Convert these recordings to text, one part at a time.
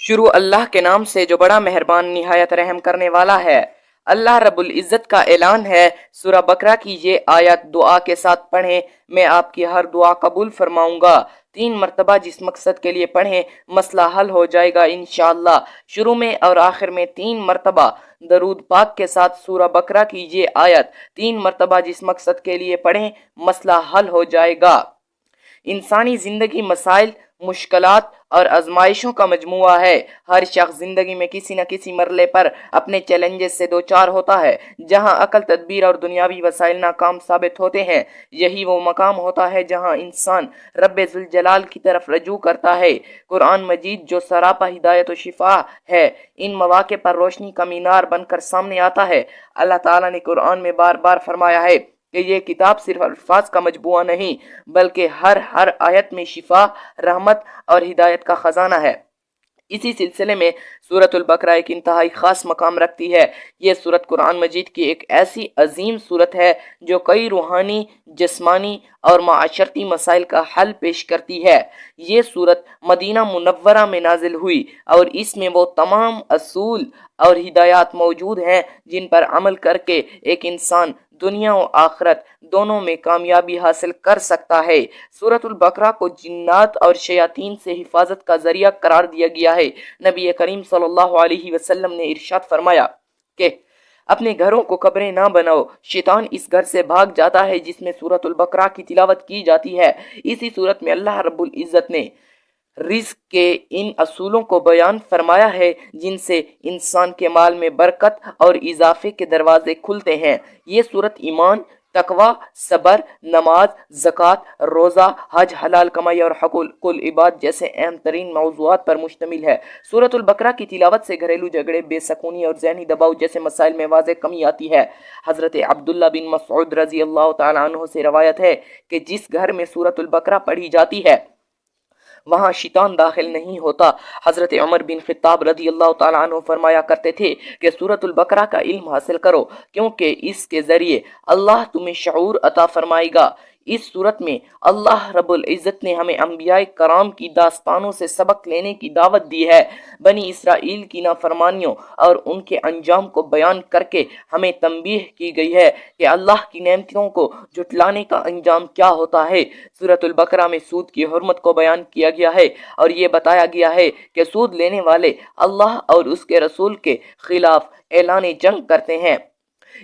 شروع اللہ کے نام سے جو بڑا مہربان نہایت رحم کرنے والا ہے۔ اللہ رب العزت کا اعلان ہے۔ سورہ بقرہ کی یہ آیت دعا کے ساتھ پڑھیں، میں آپ کی ہر دعا قبول فرماؤں گا۔ 3 مرتبہ جس مقصد کے لیے پڑھیں مسئلہ حل ہو جائے گا انشاءاللہ۔ شروع میں اور آخر میں 3 مرتبہ درود پاک کے ساتھ سورہ بقرہ کی یہ آیت 3 مرتبہ جس مقصد کے لیے پڑھیں مسئلہ حل ہو جائے گا۔ انسانی زندگی مسائل، مشکلات اور آزمائشوں کا مجموعہ ہے۔ ہر شخص زندگی میں کسی نہ کسی مرحلے پر اپنے چیلنجز سے دوچار ہوتا ہے۔ جہاں عقل، تدبیر اور دنیاوی وسائل ناکام ثابت ہوتے ہیں، یہی وہ مقام ہوتا ہے جہاں انسان رب ذوالجلال کی طرف رجوع کرتا ہے۔ قرآن مجید جو سراپا ہدایت و شفا ہے، ان مواقع پر روشنی کا مینار بن کر سامنے آتا ہے۔ اللہ تعالیٰ نے قرآن میں بار بار فرمایا ہے کہ یہ کتاب صرف الفاظ کا مجموعہ نہیں بلکہ ہر آیت میں شفا، رحمت اور ہدایت کا خزانہ ہے۔ اسی سلسلے میں سورۃ البقرہ ایک انتہائی خاص مقام رکھتی ہے۔ یہ سورت قرآن مجید کی ایک ایسی عظیم سورت ہے جو کئی روحانی، جسمانی اور معاشرتی مسائل کا حل پیش کرتی ہے۔ یہ سورت مدینہ منورہ میں نازل ہوئی اور اس میں وہ تمام اصول اور ہدایات موجود ہیں جن پر عمل کر کے ایک انسان دنیا و آخرت دونوں میں کامیابی حاصل کر سکتا ہے۔ سورۃ البقرہ کو جنات اور شیاطین سے حفاظت کا ذریعہ قرار دیا گیا ہے۔ نبی کریم صلی اللہ علیہ وسلم نے ارشاد فرمایا کہ اپنے گھروں کو قبریں نہ بناؤ، شیطان اس گھر سے بھاگ جاتا ہے جس میں سورۃ البقرہ کی تلاوت کی جاتی ہے۔ اسی سورت میں اللہ رب العزت نے رزق کے ان اصولوں کو بیان فرمایا ہے جن سے انسان کے مال میں برکت اور اضافے کے دروازے کھلتے ہیں۔ یہ سورت ایمان، تقوی، صبر، نماز، زکوٰۃ، روزہ، حج، حلال کمائی اور حقوق العباد جیسے اہم ترین موضوعات پر مشتمل ہے۔ سورۃ البقرہ کی تلاوت سے گھریلو جھگڑے، بے سکونی اور ذہنی دباؤ جیسے مسائل میں واضح کمی آتی ہے۔ حضرت عبداللہ بن مسعود رضی اللہ تعالیٰ عنہ سے روایت ہے کہ جس گھر میں سورۃ البقرہ پڑھی جاتی ہے وہاں شیطان داخل نہیں ہوتا۔ حضرت عمر بن خطاب رضی اللہ تعالیٰ عنہ فرمایا کرتے تھے کہ سورۃ البقرہ کا علم حاصل کرو کیونکہ اس کے ذریعے اللہ تمہیں شعور عطا فرمائے گا۔ اس صورت میں اللہ رب العزت نے ہمیں انبیاء کرام کی داستانوں سے سبق لینے کی دعوت دی ہے۔ بنی اسرائیل کی نافرمانیوں اور ان کے انجام کو بیان کر کے ہمیں تنبیہ کی گئی ہے کہ اللہ کی نعمتوں کو جھٹلانے کا انجام کیا ہوتا ہے۔ سورۃ البقرہ میں سود کی حرمت کو بیان کیا گیا ہے اور یہ بتایا گیا ہے کہ سود لینے والے اللہ اور اس کے رسول کے خلاف اعلان جنگ کرتے ہیں۔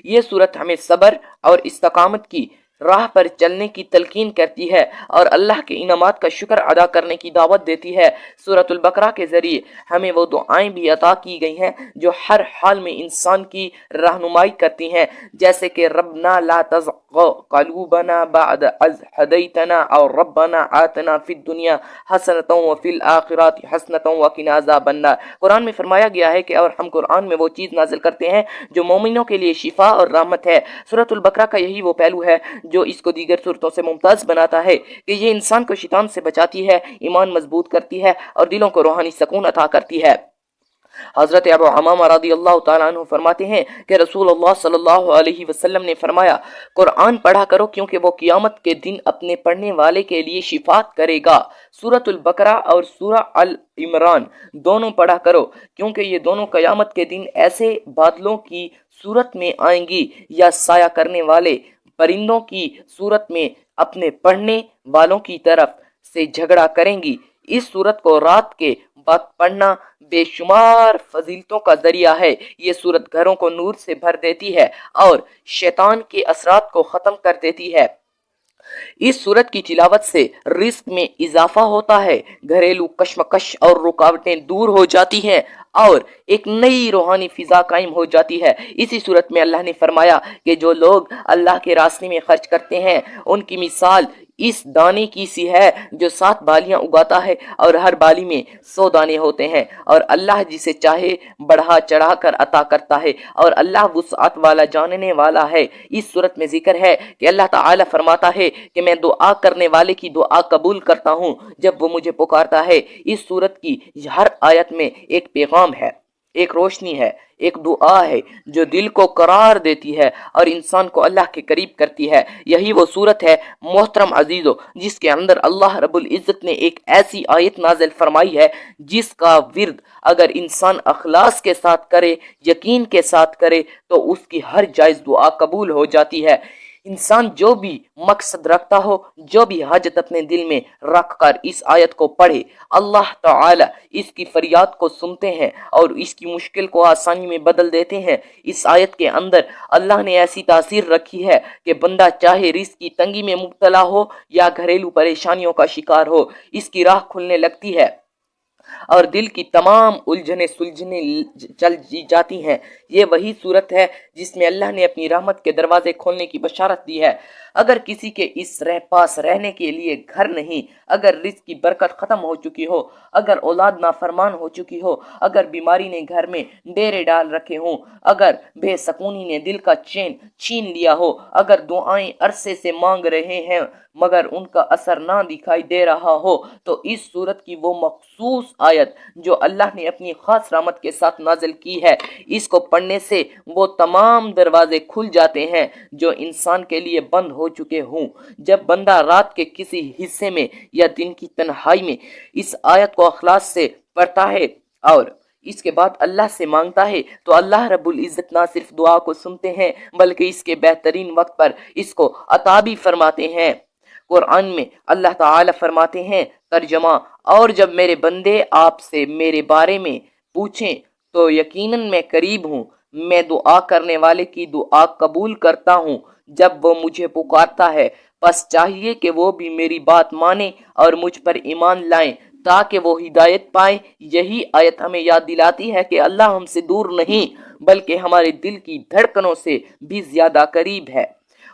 یہ سورت ہمیں صبر اور استقامت کی راہ پر چلنے کی تلقین کرتی ہے اور اللہ کے انعامات کا شکر ادا کرنے کی دعوت دیتی ہے۔ سورۃ البقرہ کے ذریعے ہمیں وہ دعائیں بھی عطا کی گئی ہیں جو ہر حال میں انسان کی رہنمائی کرتی ہیں، جیسے کہ ربنا لا تزغ قلوبنا بعد اذ ہدیتنا اور ربنا آتنا فی الدنیا حسنۃ وفی الآخرۃ حسنۃ وقنا عذاب النار۔ قرآن میں فرمایا گیا ہے کہ اور ہم قرآن میں وہ چیز نازل کرتے ہیں جو مومنوں کے لیے شفا اور رحمت ہے۔ سورۃ البقرہ کا یہی وہ پہلو ہے جو اس کو دیگر صورتوں سے ممتاز بناتا ہے کہ یہ انسان کو شیطان سے بچاتی ہے، ایمان مضبوط کرتی ہے اور دلوں کو روحانی سکون عطا کرتی ہے۔ حضرت ابو امامہ رضی اللہ تعالیٰ عنہ فرماتے ہیں کہ رسول اللہ صلی اللہ علیہ وسلم نے فرمایا، قرآن پڑھا کرو کیونکہ وہ قیامت کے دن اپنے پڑھنے والے کے لیے شفاعت کرے گا۔ سورۃ البقرہ اور سورہ ال عمران دونوں پڑھا کرو کیونکہ یہ دونوں قیامت کے دن ایسے بادلوں کی صورت میں آئیں گی یا سایہ کرنے والے پرندوں کی صورت میں اپنے پڑھنے والوں کی طرف سے جھگڑا کریں گی۔ اس صورت کو رات کے وقت پڑھنا بے شمار فضیلتوں کا ذریعہ ہے۔ یہ صورت گھروں کو نور سے بھر دیتی ہے اور شیطان کے اثرات کو ختم کر دیتی ہے۔ اس صورت کی تلاوت سے رزق میں اضافہ ہوتا ہے، گھریلو کشمکش اور رکاوٹیں دور ہو جاتی ہیں اور ایک نئی روحانی فضا قائم ہو جاتی ہے۔ اسی صورت میں اللہ نے فرمایا کہ جو لوگ اللہ کے راستے میں خرچ کرتے ہیں ان کی مثال اس دانے کی سی ہے جو 7 بالیاں اگاتا ہے اور ہر بالی میں 100 دانے ہوتے ہیں، اور اللہ جسے چاہے بڑھا چڑھا کر عطا کرتا ہے اور اللہ وسعت والا جاننے والا ہے۔ اس صورت میں ذکر ہے کہ اللہ تعالی فرماتا ہے کہ میں دعا کرنے والے کی دعا قبول کرتا ہوں جب وہ مجھے پکارتا ہے۔ اس صورت کی ہر آیت میں ایک پیغام ہے۔ ایک روشنی ہے، ایک دعا ہے جو دل کو قرار دیتی ہے اور انسان کو اللہ کے قریب کرتی ہے۔ یہی وہ صورت ہے محترم عزیزو جس کے اندر اللہ رب العزت نے ایک ایسی آیت نازل فرمائی ہے جس کا ورد اگر انسان اخلاص کے ساتھ کرے، یقین کے ساتھ کرے تو اس کی ہر جائز دعا قبول ہو جاتی ہے۔ انسان جو بھی مقصد رکھتا ہو، جو بھی حاجت اپنے دل میں رکھ کر اس آیت کو پڑھے، اللہ تعالی اس کی فریاد کو سنتے ہیں اور اس کی مشکل کو آسانی میں بدل دیتے ہیں۔ اس آیت کے اندر اللہ نے ایسی تاثیر رکھی ہے کہ بندہ چاہے رزق کی تنگی میں مبتلا ہو یا گھریلو پریشانیوں کا شکار ہو، اس کی راہ کھلنے لگتی ہے اور دل کی تمام الجھنیں سلجھنے چل جاتی ہیں۔ یہ وہی صورت ہے جس میں اللہ نے اپنی رحمت کے دروازے کھولنے کی بشارت دی ہے۔ اگر کسی کے اس پاس رہنے کے لیے گھر نہیں، اگر رزق کی برکت ختم ہو چکی ہو، اگر اولاد نافرمان ہو چکی ہو، اگر بیماری نے گھر میں ڈیرے ڈال رکھے ہوں، اگر بے سکونی نے دل کا چین چھین لیا ہو، اگر دعائیں عرصے سے مانگ رہے ہیں مگر ان کا اثر نہ دکھائی دے رہا ہو، تو اس صورت کی وہ مخصوص آیت جو اللہ نے اپنی خاص رحمت کے ساتھ نازل کی ہے، اس کو پڑھنے سے وہ تمام دروازے کھل جاتے ہیں جو انسان کے لیے بند ہو چکے ہوں۔ جب بندہ رات کے کسی حصے میں یا دن کی تنہائی میں اس آیت کو اخلاص سے پڑھتا ہے اور اس کے بعد اللہ سے مانگتا ہے تو اللہ رب العزت نہ صرف دعا کو سنتے ہیں بلکہ اس کے بہترین وقت پر اس کو عطا بھی فرماتے ہیں۔ قرآن میں اللہ تعالی فرماتے ہیں ترجمہ، اور جب میرے بندے آپ سے میرے بارے میں پوچھیں تو یقیناً میں قریب ہوں، میں دعا کرنے والے کی دعا قبول کرتا ہوں جب وہ مجھے پکارتا ہے، بس چاہیے کہ وہ بھی میری بات مانیں اور مجھ پر ایمان لائیں تاکہ وہ ہدایت پائیں۔ یہی آیت ہمیں یاد دلاتی ہے کہ اللہ ہم سے دور نہیں بلکہ ہمارے دل کی دھڑکنوں سے بھی زیادہ قریب ہے۔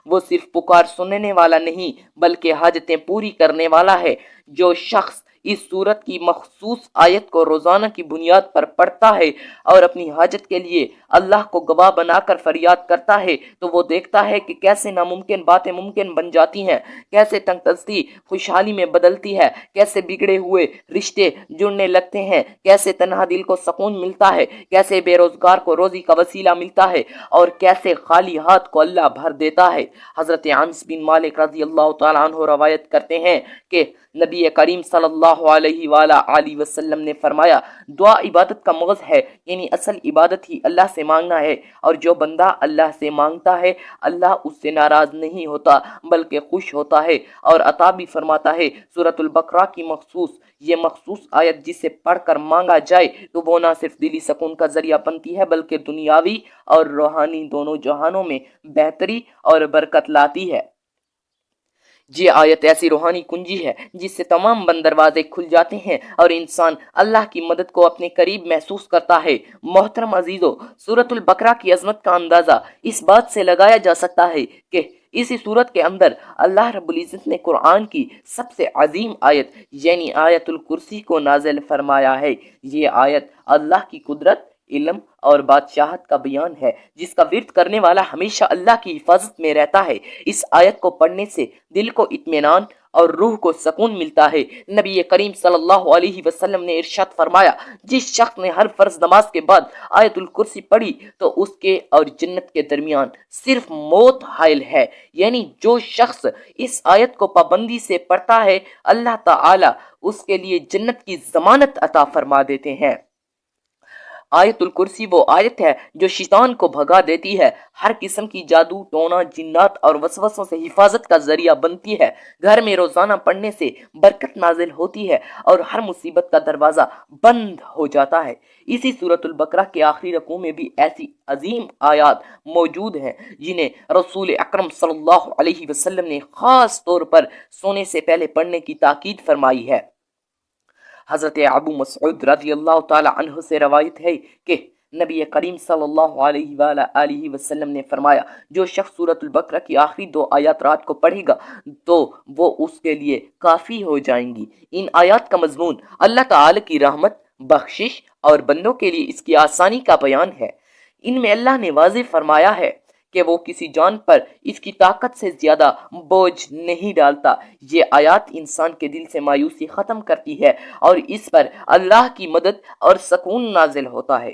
وہ صرف پکار سننے والا نہیں بلکہ حاجتیں پوری کرنے والا ہے۔ جو شخص اس صورت کی مخصوص آیت کو روزانہ کی بنیاد پر پڑھتا ہے اور اپنی حاجت کے لیے اللہ کو گواہ بنا کر فریاد کرتا ہے تو وہ دیکھتا ہے کہ کیسے ناممکن باتیں ممکن بن جاتی ہیں، کیسے تنگ دستی خوشحالی میں بدلتی ہے، کیسے بگڑے ہوئے رشتے جڑنے لگتے ہیں، کیسے تنہا دل کو سکون ملتا ہے، کیسے بے روزگار کو روزی کا وسیلہ ملتا ہے اور کیسے خالی ہاتھ کو اللہ بھر دیتا ہے۔ حضرت انس بن مالک رضی اللہ تعالیٰ عنہ روایت کرتے ہیں کہ نبی کریم صلی اللہ علیہ وآلہ وسلم نے فرمایا، دعا عبادت کا مغز ہے، یعنی اصل عبادت ہی اللہ سے مانگنا ہے، اور جو بندہ اللہ سے مانگتا ہے اللہ اس سے ناراض نہیں ہوتا بلکہ خوش ہوتا ہے اور عطا بھی فرماتا ہے۔ سورۃ البقرہ کی یہ مخصوص آیت جسے پڑھ کر مانگا جائے تو وہ نہ صرف دلی سکون کا ذریعہ بنتی ہے بلکہ دنیاوی اور روحانی دونوں جہانوں میں بہتری اور برکت لاتی ہے۔ یہ آیت ایسی روحانی کنجی ہے جس سے تمام بند دروازے کھل جاتے ہیں اور انسان اللہ کی مدد کو اپنے قریب محسوس کرتا ہے۔ محترم عزیزو، سورۃ البقرہ کی عظمت کا اندازہ اس بات سے لگایا جا سکتا ہے کہ اسی سورت کے اندر اللہ رب العزت نے قرآن کی سب سے عظیم آیت یعنی آیت الکرسی کو نازل فرمایا ہے۔ یہ آیت اللہ کی قدرت، علم اور بادشاہت کا بیان ہے، جس کا ورد کرنے والا ہمیشہ اللہ کی حفاظت میں رہتا ہے۔ اس آیت کو پڑھنے سے دل کو اطمینان اور روح کو سکون ملتا ہے۔ نبی کریم صلی اللہ علیہ وسلم نے ارشاد فرمایا، جس شخص نے ہر فرض نماز کے بعد آیت الکرسی پڑھی تو اس کے اور جنت کے درمیان صرف موت حائل ہے۔ یعنی جو شخص اس آیت کو پابندی سے پڑھتا ہے اللہ تعالی اس کے لیے جنت کی ضمانت عطا فرما دیتے ہیں۔ آیت الکرسی وہ آیت ہے جو شیطان کو بھگا دیتی ہے، ہر قسم کی جادو، ٹونا، جنات اور وسوسوں سے حفاظت کا ذریعہ بنتی ہے۔ گھر میں روزانہ پڑھنے سے برکت نازل ہوتی ہے اور ہر مصیبت کا دروازہ بند ہو جاتا ہے۔ اسی سورۃ البقرہ کے آخری رکوع میں بھی ایسی عظیم آیات موجود ہیں جنہیں رسول اکرم صلی اللہ علیہ وسلم نے خاص طور پر سونے سے پہلے پڑھنے کی تاکید فرمائی ہے۔ حضرت ابو مسعود رضی اللہ تعالی عنہ سے روایت ہے کہ نبی کریم صلی اللہ علیہ وآلہ وسلم نے فرمایا، جو شخص سورۃ البقرہ کی آخری 2 آیات رات کو پڑھے گا تو وہ اس کے لیے کافی ہو جائیں گی۔ ان آیات کا مضمون اللہ تعالی کی رحمت، بخشش اور بندوں کے لیے اس کی آسانی کا بیان ہے۔ ان میں اللہ نے واضح فرمایا ہے کہ وہ کسی جان پر اس کی طاقت سے زیادہ بوجھ نہیں ڈالتا۔ یہ آیات انسان کے دل سے مایوسی ختم کرتی ہے اور اس پر اللہ کی مدد اور سکون نازل ہوتا ہے۔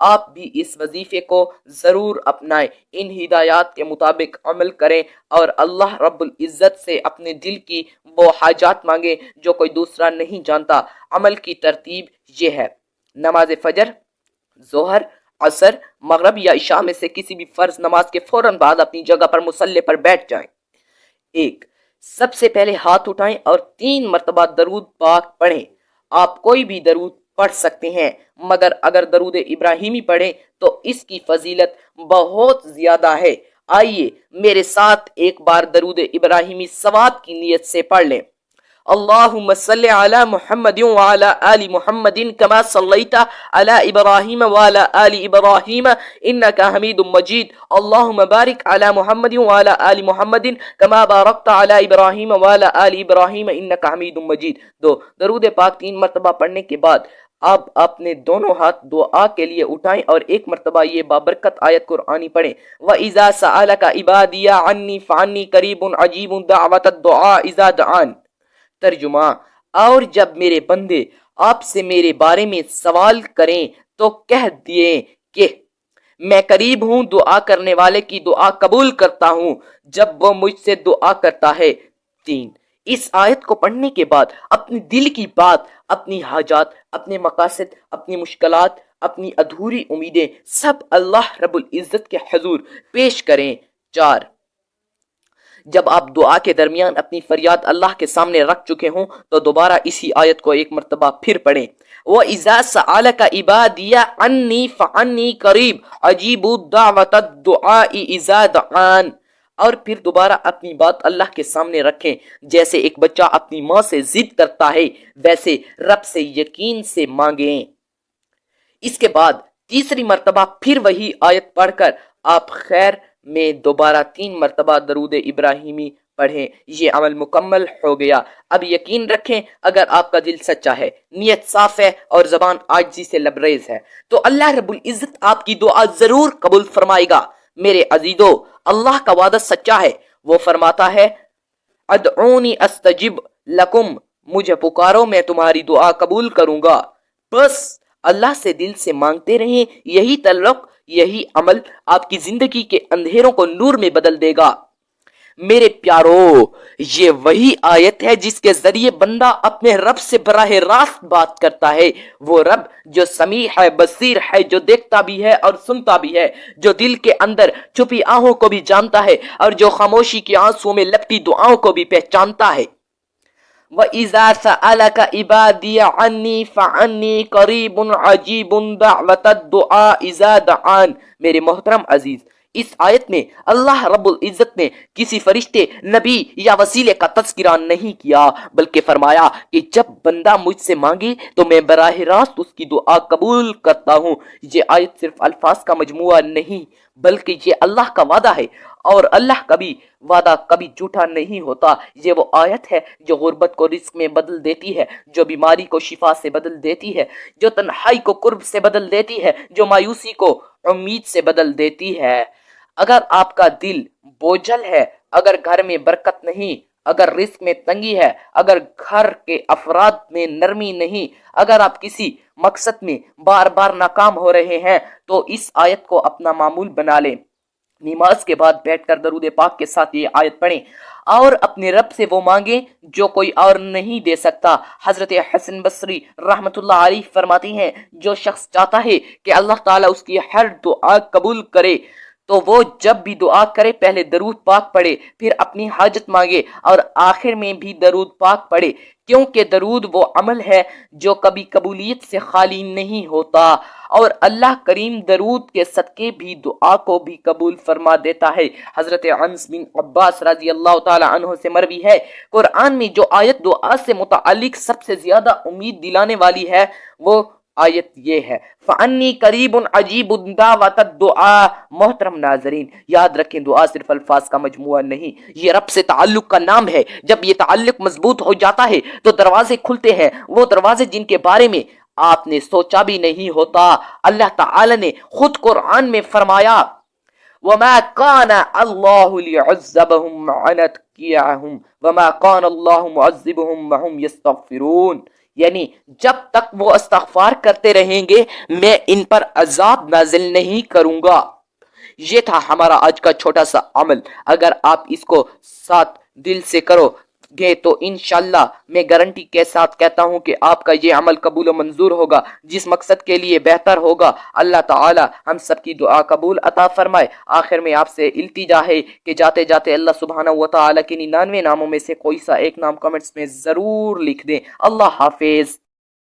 آپ بھی اس وظیفے کو ضرور اپنائیں، ان ہدایات کے مطابق عمل کریں اور اللہ رب العزت سے اپنے دل کی وہ حاجات مانگیں جو کوئی دوسرا نہیں جانتا۔ عمل کی ترتیب یہ ہے: نماز فجر، ظہر، عصر، مغرب یا عشاء میں سے کسی بھی فرض نماز کے فوراً بعد اپنی جگہ پر مصلی پر بیٹھ جائیں۔ ایک، سب سے پہلے ہاتھ اٹھائیں اور 3 مرتبہ درود پاک پڑھیں۔ آپ کوئی بھی درود پڑھ سکتے ہیں، مگر اگر درود ابراہیمی پڑھیں تو اس کی فضیلت بہت زیادہ ہے۔ آئیے میرے ساتھ ایک بار درود ابراہیمی ثواب کی نیت سے پڑھ لیں۔ اللہم صلی علی محمد وعلی آل محمد کما صلیت علی ابراہیم وعلی آل ابراہیم انکا حمید مجید۔ اللہم بارک علی محمد وعلی آل محمد کما بارکت علی ابراہیم وعلی آل ابراہیم انکا حمید مجید۔ 2، درود پاک 3 مرتبہ پڑھنے کے بعد آپ اپنے دونوں ہاتھ دعا کے لیے اٹھائیں اور 1 مرتبہ یہ بابرکت آیت قرآنی پڑھیں: وَإِذَا سَأَلَكَ عِبَادِيَ عَنِّي فَعَنِّي قَرِيبٌ عَجِيبٌ دَعْوَةَ الدُّعَاءِ إِذَا دَعَانِ۔ ترجمہ: اور جب میرے بندے آپ سے میرے بارے میں سوال کریں تو کہہ دیے کہ میں قریب ہوں، دعا کرنے والے کی دعا قبول کرتا ہوں جب وہ مجھ سے دعا کرتا ہے۔ 3، اس آیت کو پڑھنے کے بعد اپنے دل کی بات، اپنی حاجات، اپنے مقاصد، اپنی مشکلات، اپنی ادھوری امیدیں سب اللہ رب العزت کے حضور پیش کریں۔ 4، جب آپ دعا کے درمیان اپنی فریاد اللہ کے سامنے رکھ چکے ہوں تو دوبارہ اسی آیت کو 1 مرتبہ پھر پڑھیں: وَإِذَا سَأَلَكَ عِبَادِيَ عَنِّي فَعَنِّي قَرِيبٌ عَجِيبُ دَعْوَةَ الدُّعَاءِ إِذَا دَعَانِ۔ اور پھر دوبارہ اپنی بات اللہ کے سامنے رکھیں۔ جیسے ایک بچہ اپنی ماں سے ضد کرتا ہے ویسے رب سے یقین سے مانگیں۔ اس کے بعد تیسری مرتبہ پھر وہی آیت پڑھ کر آپ خیر میں دوبارہ 3 مرتبہ درود ابراہیمی پڑھیں۔ یہ عمل مکمل ہو گیا۔ اب یقین رکھیں اگر آپ کا دل سچا ہے، نیت صاف ہے اور زبان عاجزی سے لبریز ہے تو اللہ رب العزت آپ کی دعا ضرور قبول فرمائے گا۔ میرے عزیزو، اللہ کا وعدہ سچا ہے۔ وہ فرماتا ہے: ادعونی استجب لکم، مجھے پکارو میں تمہاری دعا قبول کروں گا۔ بس اللہ سے دل سے مانگتے رہیں، یہی تعلق، یہی عمل آپ کی زندگی کے اندھیروں کو نور میں بدل دے گا۔ میرے پیارو، یہ وہی آیت ہے جس کے ذریعے بندہ اپنے رب سے براہ راست بات کرتا ہے۔ وہ رب جو سمیع ہے، بصیر ہے، جو دیکھتا بھی ہے اور سنتا بھی ہے، جو دل کے اندر چھپی آہوں کو بھی جانتا ہے اور جو خاموشی کے آنسوؤں میں لپٹی دعاؤں کو بھی پہچانتا ہے۔ وَإِذَا سَأَلَكَ عِبَادِيَ عَنِّي فَعَنِّي قَرِيبٌ عَجِيبٌ دَعْوَةَ الدُّعَاءِ إِذَا دَعَانِ۔ میرے محترم عزیز، اس آیت میں اللہ رب العزت نے کسی فرشتے، نبی یا وسیلے کا تذکرہ نہیں کیا، بلکہ فرمایا کہ جب بندہ مجھ سے مانگے تو میں براہ راست اس کی دعا قبول کرتا ہوں۔ یہ آیت صرف الفاظ کا مجموعہ نہیں بلکہ یہ اللہ کا وعدہ ہے، اور اللہ کبھی وعدہ کبھی جھوٹا نہیں ہوتا۔ یہ وہ آیت ہے جو غربت کو رزق میں بدل دیتی ہے، جو بیماری کو شفا سے بدل دیتی ہے، جو تنہائی کو قرب سے بدل دیتی ہے، جو مایوسی کو امید سے بدل دیتی ہے۔ اگر آپ کا دل بوجھل ہے، اگر گھر میں برکت نہیں، اگر رزق میں تنگی ہے، اگر گھر کے افراد میں نرمی نہیں، اگر آپ کسی مقصد میں بار بار ناکام ہو رہے ہیں تو اس آیت کو اپنا معمول بنا لیں۔ نماز کے بعد بیٹھ کر درود پاک کے ساتھ یہ آیت پڑھیں اور اپنے رب سے وہ مانگیں جو کوئی اور نہیں دے سکتا۔ حضرت حسن بصری رحمت اللہ علیہ فرماتی ہیں، جو شخص چاہتا ہے کہ اللہ تعالیٰ اس کی ہر دعا قبول کرے تو وہ جب بھی دعا کرے پہلے درود پاک پڑھے، پھر اپنی حاجت مانگے اور آخر میں بھی درود پاک پڑھے، کیونکہ درود وہ عمل ہے جو کبھی قبولیت سے خالی نہیں ہوتا، اور اللہ کریم درود کے صدقے بھی دعا کو بھی قبول فرما دیتا ہے۔ حضرت انس بن عباس رضی اللہ تعالی عنہ سے مروی ہے، قرآن میں جو آیت دعا سے متعلق سب سے زیادہ امید دلانے والی ہے وہ آیت یہ ہے: فَأَنِّي قَرِيبٌ عَجِيبٌ دَعْوَةَ الدُّعَاءِ۔ محترم ناظرین، یاد رکھیں دعا صرف الفاظ کا مجموعہ نہیں، یہ رب سے تعلق کا نام ہے۔ جب یہ تعلق مضبوط ہو جاتا ہے تو دروازے کھلتے ہیں، وہ دروازے جن کے بارے میں آپ نے سوچا بھی نہیں ہوتا۔ اللہ تعالی نے خود قرآن میں فرمایا: وَمَا كَانَ اللَّهُ لِيُعَذِّبَهُمْ وَأَنْتَ تَتْلُو عَلَيْهِمْ وَمَا كَانَ اللَّهُ مُعَذِّبُهُمْ وَهُمْ يَسْتَغْفِرُونَ۔ یعنی جب تک وہ استغفار کرتے رہیں گے میں ان پر عذاب نازل نہیں کروں گا۔ یہ تھا ہمارا آج کا چھوٹا سا عمل۔ اگر آپ اس کو ساتھ دل سے کرو گے تو انشاءاللہ میں گارنٹی کے ساتھ کہتا ہوں کہ آپ کا یہ عمل قبول و منظور ہوگا، جس مقصد کے لیے بہتر ہوگا۔ اللہ تعالی ہم سب کی دعا قبول عطا فرمائے۔ آخر میں آپ سے التجا ہے کہ جاتے جاتے اللہ سبحانہ و تعالی کے 99 ناموں میں سے کوئی سا ایک نام کمنٹس میں ضرور لکھ دیں۔ اللہ حافظ۔